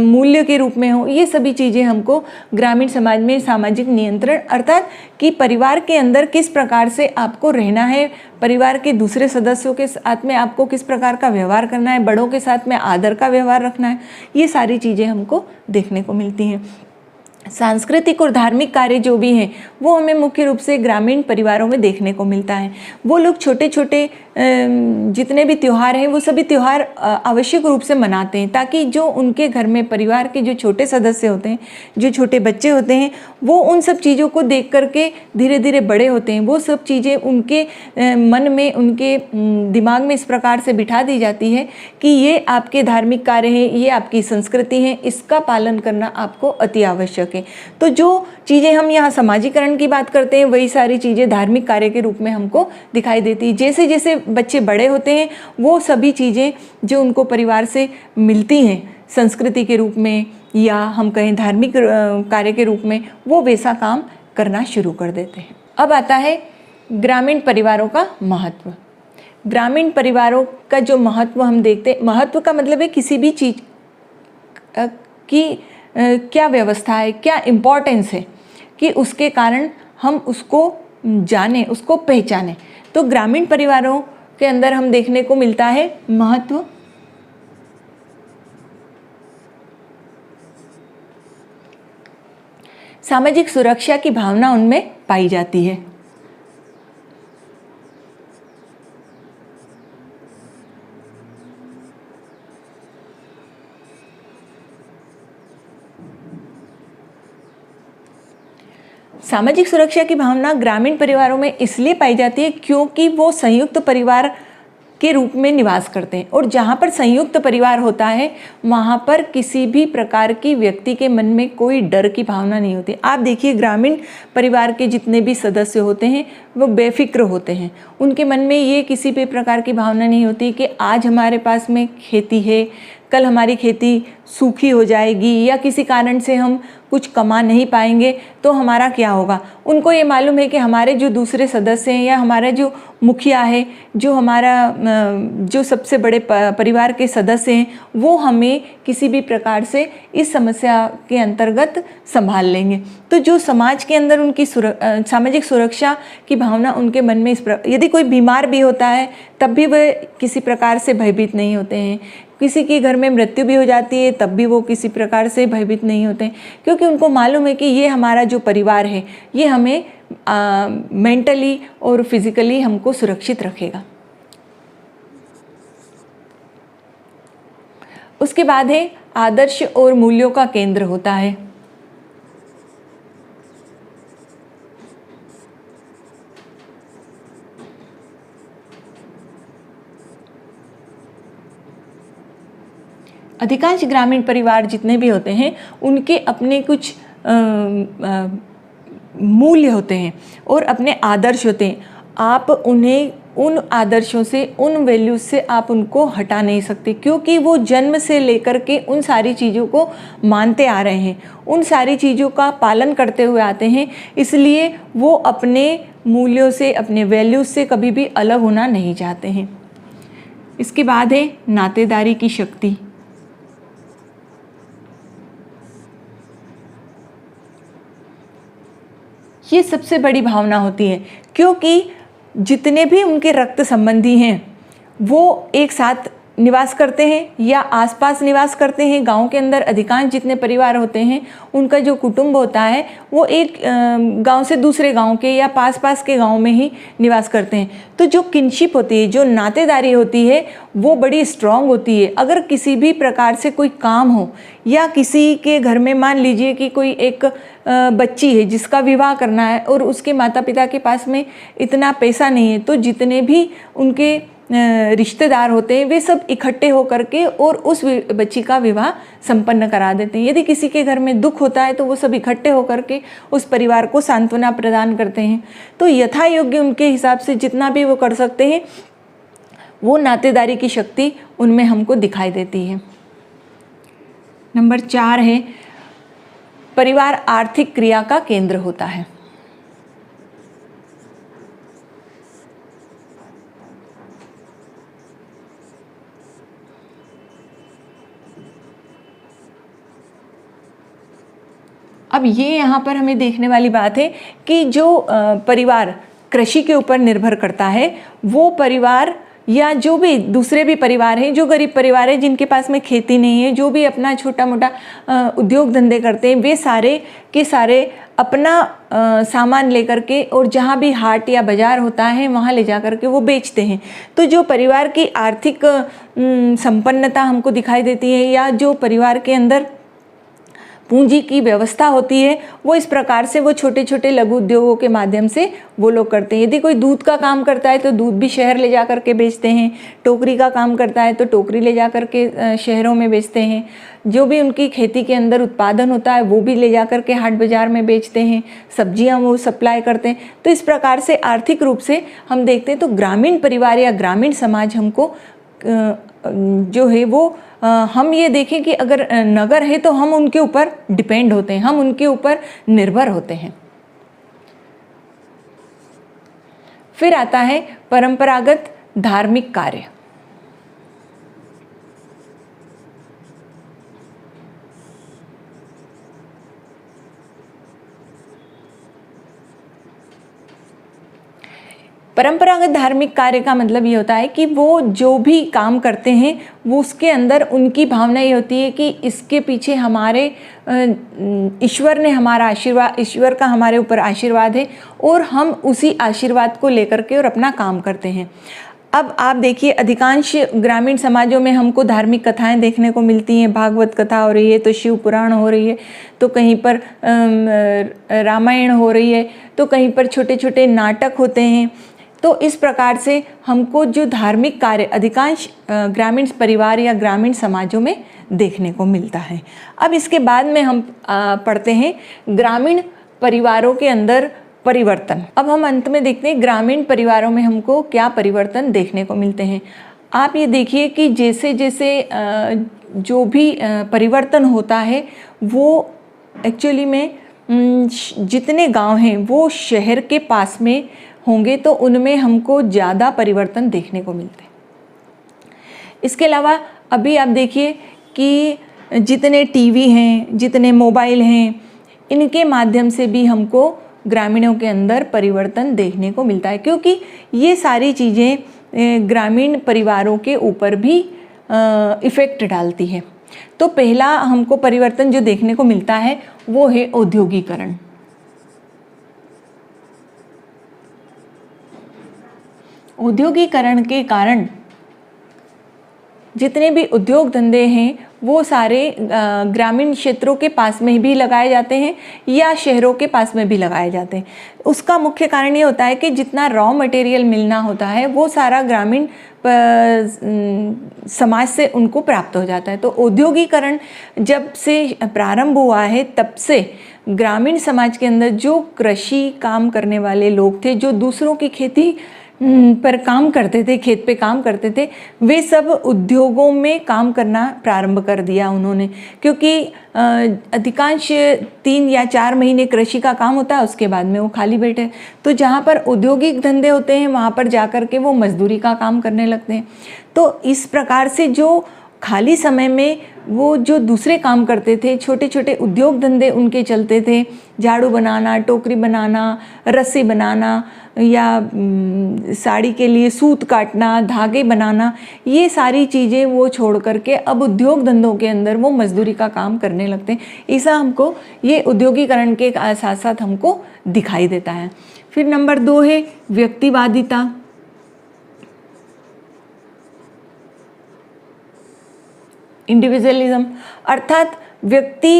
मूल्य के रूप में हो। ये सभी चीज़ें हमको ग्रामीण समाज में सामाजिक नियंत्रण, अर्थात कि परिवार के अंदर किस प्रकार से आपको रहना है, परिवार के दूसरे सदस्यों के साथ में आपको किस प्रकार का व्यवहार करना है, बड़ों के साथ में आदर का व्यवहार रखना है, ये सारी चीज़ें हमको देखने को मिलती हैं। सांस्कृतिक और धार्मिक कार्य जो भी हैं वो हमें मुख्य रूप से ग्रामीण परिवारों में देखने को मिलता है। वो लोग छोटे छोटे जितने भी त्यौहार हैं वो सभी त्यौहार आवश्यक रूप से मनाते हैं, ताकि जो उनके घर में परिवार के जो छोटे सदस्य होते हैं, जो छोटे बच्चे होते हैं, वो उन सब चीज़ों को देख करके धीरे धीरे बड़े होते हैं। वो सब चीज़ें उनके मन में, उनके दिमाग में इस प्रकार से बिठा दी जाती है कि ये आपके धार्मिक कार्य हैं, ये आपकी संस्कृति है, इसका पालन करना आपको अति आवश्यक है। तो जो चीज़ें हम यहाँ समाजीकरण की बात करते हैं वही सारी चीज़ें धार्मिक कार्य के रूप में हमको दिखाई देती है। जैसे जैसे बच्चे बड़े होते हैं वो सभी चीज़ें जो उनको परिवार से मिलती हैं संस्कृति के रूप में या हम कहें धार्मिक कार्य के रूप में, वो वैसा काम करना शुरू कर देते हैं। अब आता है ग्रामीण परिवारों का महत्व। ग्रामीण परिवारों का जो महत्व हम देखते हैं, महत्व का मतलब है किसी भी चीज़ की क्या व्यवस्था है, क्या इम्पोर्टेंस है, कि उसके कारण हम उसको जाने, उसको पहचाने। तो ग्रामीण परिवारों के अंदर हम देखने को मिलता है महत्व, सामाजिक सुरक्षा की भावना उनमें पाई जाती है। सामाजिक सुरक्षा की भावना ग्रामीण परिवारों में इसलिए पाई जाती है क्योंकि वो संयुक्त परिवार के रूप में निवास करते हैं। और जहाँ पर संयुक्त परिवार होता है वहाँ पर किसी भी प्रकार की व्यक्ति के मन में कोई डर की भावना नहीं होती। आप देखिए ग्रामीण परिवार के जितने भी सदस्य होते हैं वो बेफिक्र होते हैं, उनके मन में ये किसी भी प्रकार की भावना नहीं होती कि आज हमारे पास में खेती है, कल हमारी खेती सूखी हो जाएगी या किसी कारण से हम कुछ कमा नहीं पाएंगे तो हमारा क्या होगा। उनको ये मालूम है कि हमारे जो दूसरे सदस्य हैं या हमारा जो मुखिया है, जो हमारा जो सबसे बड़े परिवार के सदस्य हैं, वो हमें किसी भी प्रकार से इस समस्या के अंतर्गत संभाल लेंगे। तो जो समाज के अंदर उनकी सामाजिक सुरक्षा की भावना उनके मन में यदि कोई बीमार भी होता है तब भी वह किसी प्रकार से भयभीत नहीं होते हैं। किसी के घर में मृत्यु भी हो जाती है तब भी वो किसी प्रकार से भयभीत नहीं होते, क्योंकि उनको मालूम है कि ये हमारा जो परिवार है ये हमें मेंटली और फिजिकली हमको सुरक्षित रखेगा। उसके बाद है आदर्श और मूल्यों का केंद्र होता है। अधिकांश ग्रामीण परिवार जितने भी होते हैं उनके अपने कुछ मूल्य होते हैं और अपने आदर्श होते हैं। आप उन्हें उन आदर्शों से, उन वैल्यूज से आप उनको हटा नहीं सकते, क्योंकि वो जन्म से लेकर के उन सारी चीज़ों को मानते आ रहे हैं, उन सारी चीज़ों का पालन करते हुए आते हैं। इसलिए वो अपने मूल्यों से, अपने वैल्यूज से कभी भी अलग होना नहीं चाहते हैं। इसके बाद है नातेदारी की शक्ति। ये सबसे बड़ी भावना होती है, क्योंकि जितने भी उनके रक्त संबंधी हैं वो एक साथ निवास करते हैं या आसपास निवास करते हैं। गांव के अंदर अधिकांश जितने परिवार होते हैं उनका जो कुटुंब होता है वो एक गांव से दूसरे गांव के या पास पास के गांव में ही निवास करते हैं। तो जो किनशिप होती है, जो नातेदारी होती है वो बड़ी स्ट्रांग होती है। अगर किसी भी प्रकार से कोई काम हो या किसी के घर में मान लीजिए कि कोई एक बच्ची है जिसका विवाह करना है और उसके माता पिता के पास में इतना पैसा नहीं है, तो जितने भी उनके रिश्तेदार होते हैं वे सब इकट्ठे होकर के और उस बच्ची का विवाह संपन्न करा देते हैं। यदि किसी के घर में दुख होता है तो वो सब इकट्ठे होकर के उस परिवार को सांत्वना प्रदान करते हैं। तो यथा योग्य उनके हिसाब से जितना भी वो कर सकते हैं वो नातेदारी की शक्ति उनमें हमको दिखाई देती है। नंबर 4 है परिवार आर्थिक क्रिया का केंद्र होता है। अब ये यहाँ पर हमें देखने वाली बात है कि जो परिवार कृषि के ऊपर निर्भर करता है वो परिवार या जो भी दूसरे भी परिवार हैं, जो गरीब परिवार है जिनके पास में खेती नहीं है, जो भी अपना छोटा मोटा उद्योग धंधे करते हैं, वे सारे के सारे अपना सामान लेकर के और जहाँ भी हाट या बाज़ार होता है वहाँ ले जा कर के वो बेचते हैं। तो जो परिवार की आर्थिक संपन्नता हमको दिखाई देती है या जो परिवार के अंदर पूंजी की व्यवस्था होती है वो इस प्रकार से वो छोटे छोटे लघु उद्योगों के माध्यम से वो लोग करते हैं। यदि कोई दूध का काम करता है तो दूध भी शहर ले जा कर के बेचते हैं, टोकरी का काम करता है तो टोकरी ले जा कर के शहरों में बेचते हैं, जो भी उनकी खेती के अंदर उत्पादन होता है वो भी ले जा कर के हाट बाज़ार में बेचते हैं, सब्जियां वो सप्लाई करते हैं। तो इस प्रकार से आर्थिक रूप से हम देखते हैं तो ग्रामीण परिवार या ग्रामीण समाज हमको जो है वो हम ये देखें कि अगर नगर है तो हम उनके ऊपर डिपेंड होते हैं, हम उनके ऊपर निर्भर होते हैं। फिर आता है परंपरागत धार्मिक कार्य। परंपरागत धार्मिक कार्य का मतलब ये होता है कि वो जो भी काम करते हैं वो उसके अंदर उनकी भावना ये होती है कि इसके पीछे हमारे ईश्वर ने हमारा आशीर्वाद, ईश्वर का हमारे ऊपर आशीर्वाद है और हम उसी आशीर्वाद को लेकर के और अपना काम करते हैं। अब आप देखिए अधिकांश ग्रामीण समाजों में हमको धार्मिक कथाएं देखने को मिलती हैं, भागवत कथा हो रही है तो शिव पुराण हो रही है, तो कहीं पर रामायण हो रही है, तो कहीं पर छोटे छोटे नाटक होते हैं। तो इस प्रकार से हमको जो धार्मिक कार्य अधिकांश ग्रामीण परिवार या ग्रामीण समाजों में देखने को मिलता है। अब इसके बाद में हम पढ़ते हैं ग्रामीण परिवारों के अंदर परिवर्तन। अब हम अंत में देखते हैं ग्रामीण परिवारों में हमको क्या परिवर्तन देखने को मिलते हैं। आप ये देखिए कि जैसे जैसे जो भी परिवर्तन होता है वो एक्चुअली में जितने गांव हैं वो शहर के पास में होंगे तो उनमें हमको ज़्यादा परिवर्तन देखने को मिलते हैं। इसके अलावा अभी आप देखिए कि जितने टीवी हैं, जितने मोबाइल हैं, इनके माध्यम से भी हमको ग्रामीणों के अंदर परिवर्तन देखने को मिलता है, क्योंकि ये सारी चीज़ें ग्रामीण परिवारों के ऊपर भी इफ़ेक्ट डालती है। तो पहला हमको परिवर्तन जो देखने को मिलता है वो है औद्योगिकरण। औद्योगिकरण के कारण जितने भी उद्योग धंधे हैं वो सारे ग्रामीण क्षेत्रों के पास में भी लगाए जाते हैं या शहरों के पास में भी लगाए जाते हैं। उसका मुख्य कारण ये होता है कि जितना रॉ मटेरियल मिलना होता है वो सारा ग्रामीण समाज से उनको प्राप्त हो जाता है। तो औद्योगिकरण जब से प्रारंभ हुआ है तब से ग्रामीण समाज के अंदर जो कृषि काम करने वाले लोग थे, जो दूसरों की खेती पर काम करते थे, खेत पे काम करते थे, वे सब उद्योगों में काम करना प्रारंभ कर दिया उन्होंने, क्योंकि अधिकांश 3 या 4 महीने कृषि का काम होता है, उसके बाद में वो खाली बैठे। तो जहाँ पर औद्योगिक धंधे होते हैं वहाँ पर जा कर के वो मजदूरी का काम करने लगते हैं। तो इस प्रकार से जो खाली समय में वो जो दूसरे काम करते थे, छोटे छोटे उद्योग धंधे उनके चलते थे, झाड़ू बनाना, टोकरी बनाना, रस्सी बनाना या साड़ी के लिए सूत काटना, धागे बनाना, ये सारी चीज़ें वो छोड़ करके अब उद्योग धंधों के अंदर वो मजदूरी का काम करने लगते हैं। ऐसा हमको ये औद्योगिकरण के साथ साथ हमको दिखाई देता है। फिर नंबर 2 है व्यक्तिवादिता। इंडिविजुअलिज्म, अर्थात व्यक्ति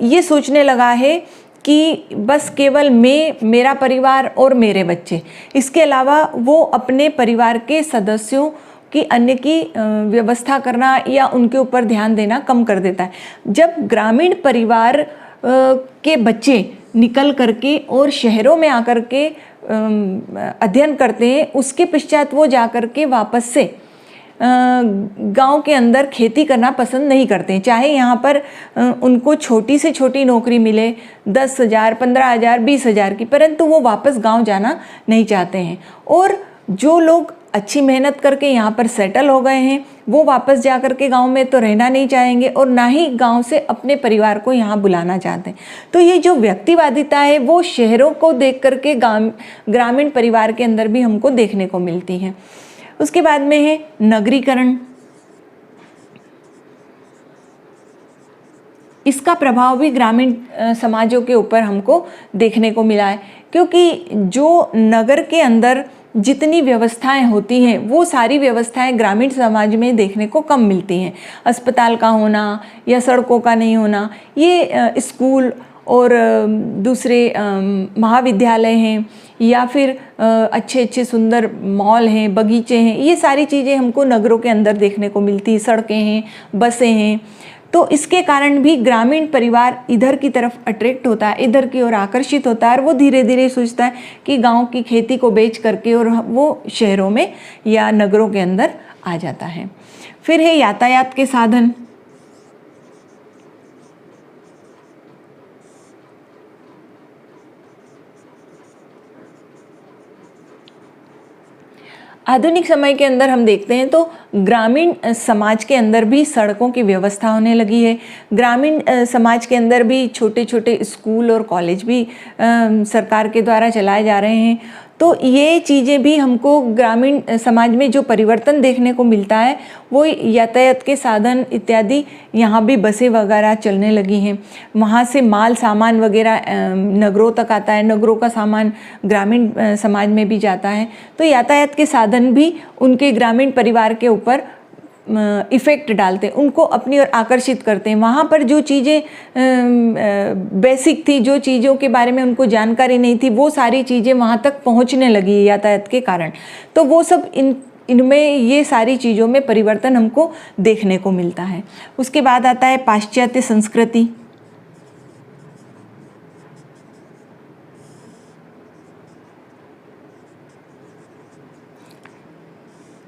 ये सोचने लगा है कि बस केवल मैं, मेरा परिवार और मेरे बच्चे, इसके अलावा वो अपने परिवार के सदस्यों की अन्य की व्यवस्था करना या उनके ऊपर ध्यान देना कम कर देता है। जब ग्रामीण परिवार के बच्चे निकल करके और शहरों में आकर के अध्ययन करते हैं, उसके पश्चात वो जा कर के वापस से गांव के अंदर खेती करना पसंद नहीं करते हैं। चाहे यहाँ पर उनको छोटी से छोटी नौकरी मिले 10,000, 15,000, 20,000 की, परंतु वो वापस गांव जाना नहीं चाहते हैं। और जो लोग अच्छी मेहनत करके यहाँ पर सेटल हो गए हैं वो वापस जा कर के गाँव में तो रहना नहीं चाहेंगे और ना ही गाँव से अपने परिवार को यहाँ बुलाना चाहते हैं। तो ये जो व्यक्तिवादिता है वो शहरों को देख करके ग्रामीण परिवार के अंदर भी हमको देखने को मिलती है। उसके बाद में है नगरीकरण। इसका प्रभाव भी ग्रामीण समाजों के ऊपर हमको देखने को मिला है, क्योंकि जो नगर के अंदर जितनी व्यवस्थाएं होती हैं वो सारी व्यवस्थाएं ग्रामीण समाज में देखने को कम मिलती हैं। अस्पताल का होना या सड़कों का नहीं होना, ये स्कूल और दूसरे महाविद्यालय हैं या फिर अच्छे अच्छे सुंदर मॉल हैं, बगीचे हैं, ये सारी चीज़ें हमको नगरों के अंदर देखने को मिलती हैं। सड़कें हैं, बसें हैं। तो इसके कारण भी ग्रामीण परिवार इधर की तरफ अट्रैक्ट होता है, इधर की ओर आकर्षित होता है और वो धीरे धीरे सोचता है कि गांव की खेती को बेच करके और वो शहरों में या नगरों के अंदर आ जाता है। फिर है यातायात के साधन। आधुनिक समय के अंदर हम देखते हैं तो ग्रामीण समाज के अंदर भी सड़कों की व्यवस्था होने लगी है। ग्रामीण समाज के अंदर भी छोटे छोटे स्कूल और कॉलेज भी सरकार के द्वारा चलाए जा रहे हैं। तो ये चीज़ें भी हमको ग्रामीण समाज में जो परिवर्तन देखने को मिलता है वो यातायात के साधन इत्यादि, यहाँ भी बसें वगैरह चलने लगी हैं। वहाँ से माल सामान वगैरह नगरों तक आता है, नगरों का सामान ग्रामीण समाज में भी जाता है। तो यातायात के साधन भी उनके ग्रामीण परिवार के ऊपर इफ़ेक्ट डालते हैं, उनको अपनी ओर आकर्षित करते हैं। वहाँ पर जो चीज़ें बेसिक थी, जो चीज़ों के बारे में उनको जानकारी नहीं थी, वो सारी चीज़ें वहाँ तक पहुँचने लगी यातायात के कारण। तो वो सब इनमें ये सारी चीज़ों में परिवर्तन हमको देखने को मिलता है। उसके बाद आता है पाश्चात्य संस्कृति।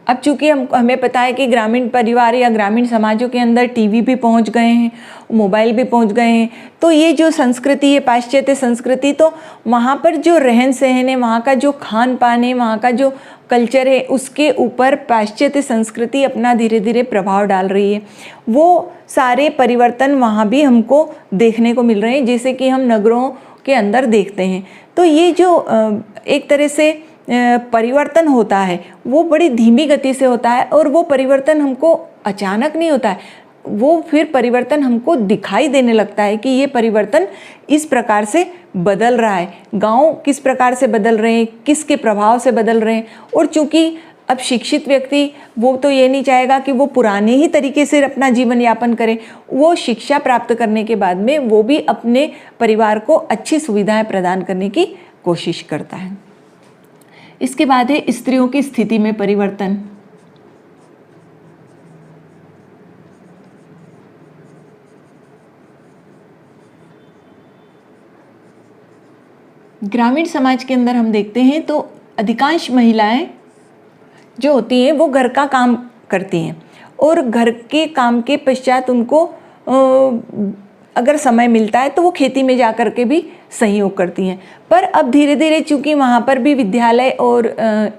अब चूँकि हमें पता है कि ग्रामीण परिवार या ग्रामीण समाजों के अंदर टीवी भी पहुंच गए हैं, मोबाइल भी पहुंच गए हैं, तो ये जो संस्कृति है पाश्चात्य संस्कृति, तो वहाँ पर जो रहन सहन है, वहाँ का जो खान पान है, वहाँ का जो कल्चर है, उसके ऊपर पाश्चात्य संस्कृति अपना धीरे धीरे प्रभाव डाल रही है। वो सारे परिवर्तन वहाँ भी हमको देखने को मिल रहे हैं, जैसे कि हम नगरों के अंदर देखते हैं। तो ये जो एक तरह से परिवर्तन होता है वो बड़ी धीमी गति से होता है, और वो परिवर्तन हमको अचानक नहीं होता है, वो फिर परिवर्तन हमको दिखाई देने लगता है कि ये परिवर्तन इस प्रकार से बदल रहा है। गांव किस प्रकार से बदल रहे हैं, किसके प्रभाव से बदल रहे हैं। और चूँकि अब शिक्षित व्यक्ति वो तो ये नहीं चाहेगा कि वो पुराने ही तरीके से अपना जीवन यापन करे, वो शिक्षा प्राप्त करने के बाद में वो भी अपने परिवार को अच्छी सुविधाएं प्रदान करने की कोशिश करता है। इसके बाद है स्त्रियों की स्थिति में परिवर्तन। ग्रामीण समाज के अंदर हम देखते हैं तो अधिकांश महिलाएं जो होती हैं वो घर का काम करती हैं, और घर के काम के पश्चात उनको अगर समय मिलता है तो वो खेती में जा कर के भी सहयोग करती हैं। पर अब धीरे धीरे चूँकि वहाँ पर भी विद्यालय और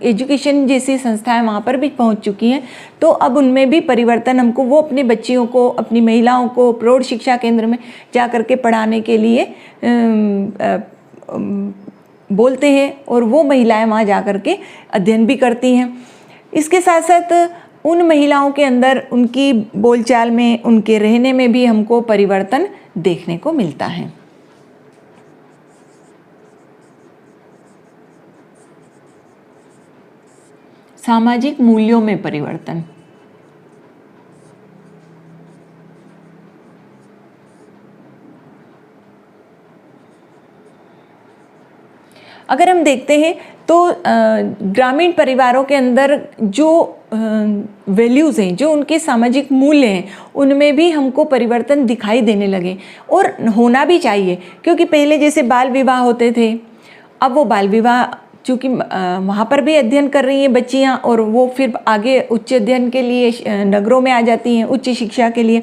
एजुकेशन जैसी संस्थाएं वहाँ पर भी पहुँच चुकी हैं, तो अब उनमें भी परिवर्तन हमको, वो अपनी बच्चियों को, अपनी महिलाओं को प्रौढ़ शिक्षा केंद्र में जा कर के पढ़ाने के लिए बोलते हैं, और वो महिलाएं वहाँ जा कर के अध्ययन भी करती हैं। इसके साथ साथ उन महिलाओं के अंदर उनकी बोलचाल में, उनके रहने में भी हमको परिवर्तन देखने को मिलता है। सामाजिक मूल्यों में परिवर्तन। अगर हम देखते हैं तो ग्रामीण परिवारों के अंदर जो वैल्यूज़ हैं, जो उनके सामाजिक मूल्य हैं, उनमें भी हमको परिवर्तन दिखाई देने लगे, और होना भी चाहिए। क्योंकि पहले जैसे बाल विवाह होते थे, अब वो बाल विवाह चूँकि वहाँ पर भी अध्ययन कर रही हैं बच्चियाँ, और वो फिर आगे उच्च अध्ययन के लिए नगरों में आ जाती हैं, उच्च शिक्षा के लिए।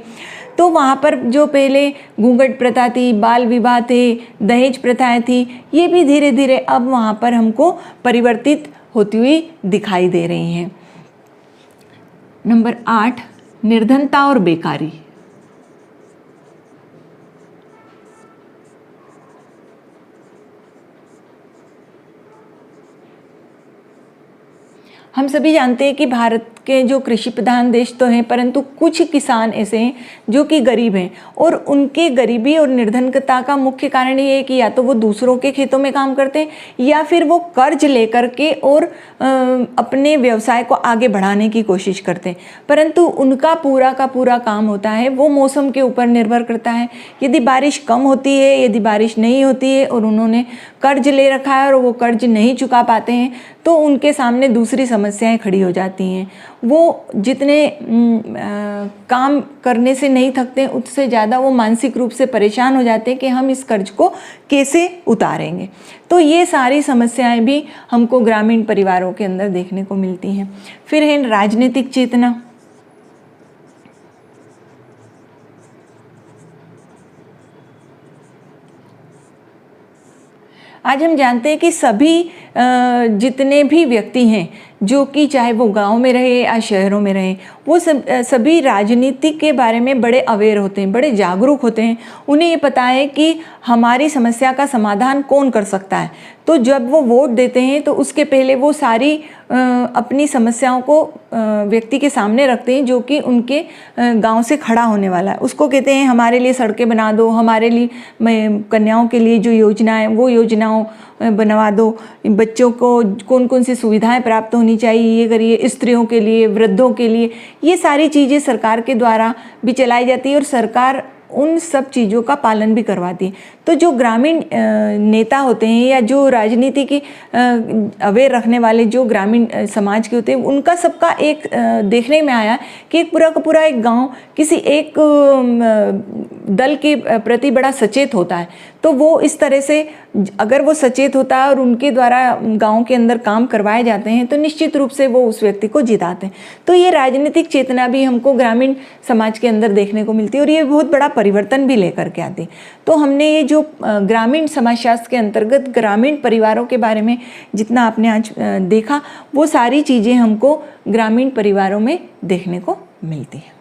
तो वहाँ पर जो पहले घूंघट प्रथा थी, बाल विवाह थे, दहेज प्रथाएं थी, ये भी धीरे धीरे अब वहाँ पर हमको परिवर्तित होती हुई दिखाई दे रही हैं। नंबर 8, निर्धनता और बेकारी। हम सभी जानते हैं कि भारत के जो कृषि प्रधान देश तो हैं, परंतु कुछ किसान ऐसे हैं जो कि गरीब हैं, और उनके गरीबी और निर्धनता का मुख्य कारण ये है कि या तो वो दूसरों के खेतों में काम करते हैं, या फिर वो कर्ज लेकर के और अपने व्यवसाय को आगे बढ़ाने की कोशिश करते हैं। परंतु उनका पूरा का पूरा काम होता है वो मौसम के ऊपर निर्भर करता है। यदि बारिश कम होती है, यदि बारिश नहीं होती है, और उन्होंने कर्ज ले रखा है और वो कर्ज नहीं चुका पाते हैं, तो उनके सामने दूसरी समस्याएं खड़ी हो जाती हैं। वो जितने काम करने से नहीं थकते, उससे ज़्यादा वो मानसिक रूप से परेशान हो जाते हैं कि हम इस कर्ज को कैसे उतारेंगे। तो ये सारी समस्याएं भी हमको ग्रामीण परिवारों के अंदर देखने को मिलती हैं। फिर है राजनीतिक चेतना। आज हम जानते हैं कि सभी जितने भी व्यक्ति हैं, जो कि चाहे वो गांव में रहे या शहरों में रहे, वो सभी राजनीति के बारे में बड़े अवेयर होते हैं, बड़े जागरूक होते हैं। उन्हें ये पता है कि हमारी समस्या का समाधान कौन कर सकता है। तो जब वो वोट देते हैं तो उसके पहले वो सारी अपनी समस्याओं को व्यक्ति के सामने रखते हैं जो कि उनके गांव से खड़ा होने वाला है। उसको कहते हैं हमारे लिए सड़कें बना दो, हमारे लिए कन्याओं के लिए जो योजना है वो योजनाओं बनवा दो, बच्चों को कौन कौन सी सुविधाएं प्राप्त होनी होनी चाहिए, ये करिए, स्त्रियों के लिए, वृद्धों के लिए, ये सारी चीज़ें सरकार के द्वारा भी चलाई जाती है और सरकार उन सब चीज़ों का पालन भी करवाती है। तो जो ग्रामीण नेता होते हैं या जो राजनीति की अवेयर रखने वाले जो ग्रामीण समाज के होते हैं, उनका सबका एक देखने में आया कि एक पूरा का पूरा एक गांव किसी एक दल के प्रति बड़ा सचेत होता है। तो वो इस तरह से अगर वो सचेत होता है और उनके द्वारा गांव के अंदर काम करवाए जाते हैं तो निश्चित रूप से वो उस व्यक्ति को जिताते हैं। तो ये राजनीतिक चेतना भी हमको ग्रामीण समाज के अंदर देखने को मिलती है और ये बहुत बड़ा परिवर्तन भी लेकर के आती है। तो हमने ये जो ग्रामीण समाजशास्त्र के अंतर्गत ग्रामीण परिवारों के बारे में जितना आपने आज देखा, वो सारी चीज़ें हमको ग्रामीण परिवारों में देखने को मिलती हैं।